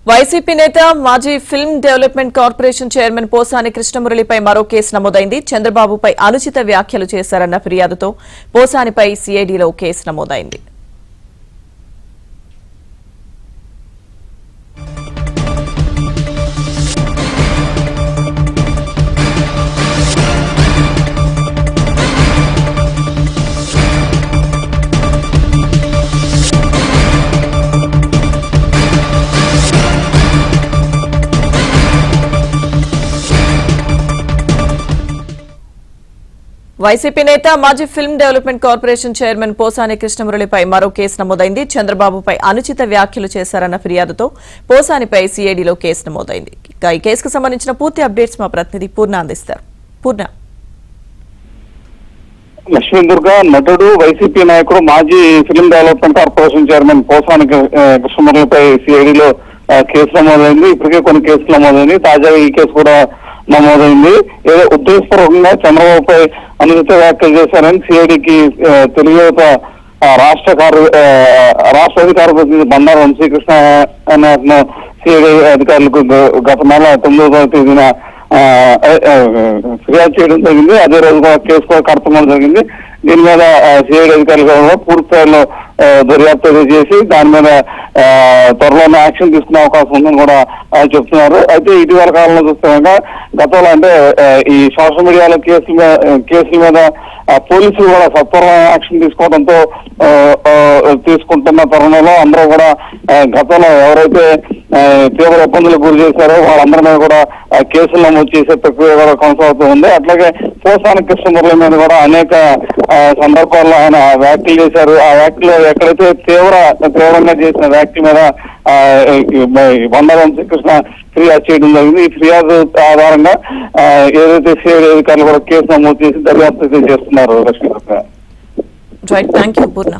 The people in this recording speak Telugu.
వైసీపీ నేత మాజీ film development corporation chairman Posani కృష్ణమురళిపై మరో కేసు నమోదైంది. చంద్రబాబుపై అనుచిత వ్యాఖ్యలు చేశారన్న ఫిర్యాదుతో పోసానిపై సిఐడిలో కేసు నమోదైంది. వైసీపీ నేత మాజీ film development corporation chairman Posani కృష్ణమురళిపై మరో కేసు నమోదైంది. చంద్రబాబుపై అనుచిత వ్యాఖ్యలు చేశారన్న ఫిర్యాదుతో పోసానిపై సిఐడిలో కేసు నమోదైంది. ఈ కేసుకు సంబంధించిన పూర్తి అప్డేట్స్ మా ప్రతినిధి పూర్ణ అందిస్తారు. పూర్ణ. లక్ష్మీదుర్గ నటుడు వైసీపీ నాయకుడు మాజీ film development corporation chairman Posani కృష్ణమురళిపై సిఐడిలో కేసు నమోదైంది. ఇప్పటికే కొన్ని కేసులు నమోదైంది. తాజాగా ఈ కేసు కూడా నమోదైంది. ఏదో ఉద్దేశపూర్వకంగా చంద్రబాబుపై అనుచిత వ్యాఖ్యలు చేశారని సిఐడికి తెలుగు యువత రాష్ట్ర అధికార ప్రతినిధి బండారు వంశీకృష్ణ అనే సిఐడి అధికారులకు గత నెల 9వ తేదీన ఫిర్యాదు చేయడం జరిగింది. అదే రోజు కూడా కేసు కూడా కడతమడం జరిగింది. దీని మీద సిఐడి అధికారులు కూడా పూర్తి స్థాయిలో దర్యాప్తు చేసి దాని మీద త్వరలోనే యాక్షన్ తీసుకునే అవకాశం ఉందని కూడా చెప్తున్నారు. అయితే ఇటీవల కాలంలో చూస్తే గతంలో అంటే ఈ సోషల్ మీడియాలో కేసుల మీద పోలీసులు కూడా సత్వరమైన యాక్షన్ తీసుకోవడంతో తీసుకుంటున్న తరుణంలో అందరూ కూడా గతంలో ఎవరైతే తీవ్ర ఇబ్బందులకు గురి చేశారో వాళ్ళందరి మీద కూడా కేసులు నమోదు చేసే ప్రక్రియ కూడా కొనసాగుతూ ఉంది. అట్లాగే పోసాని కృష్ణమురళి మీద కూడా అనేక సందర్భాల్లో ఆయన వ్యాఖ్యలు చేశారు. ఆ వ్యాఖ్యలు ఎక్కడైతే తీవ్రంగా చేసిన వ్యాఖ్య మీద బండారు వంశీకృష్ణ ఫిర్యాదు చేయడం జరిగింది. ఈ ఫిర్యాదు ఆధారంగా ఏదైతే సిఐడి అధికారులు కూడా కేసు నమోదు చేసి దర్యాప్తు చేస్తున్నారు. లక్ష్మీ. రైట్, థాంక్యూ పూర్ణ.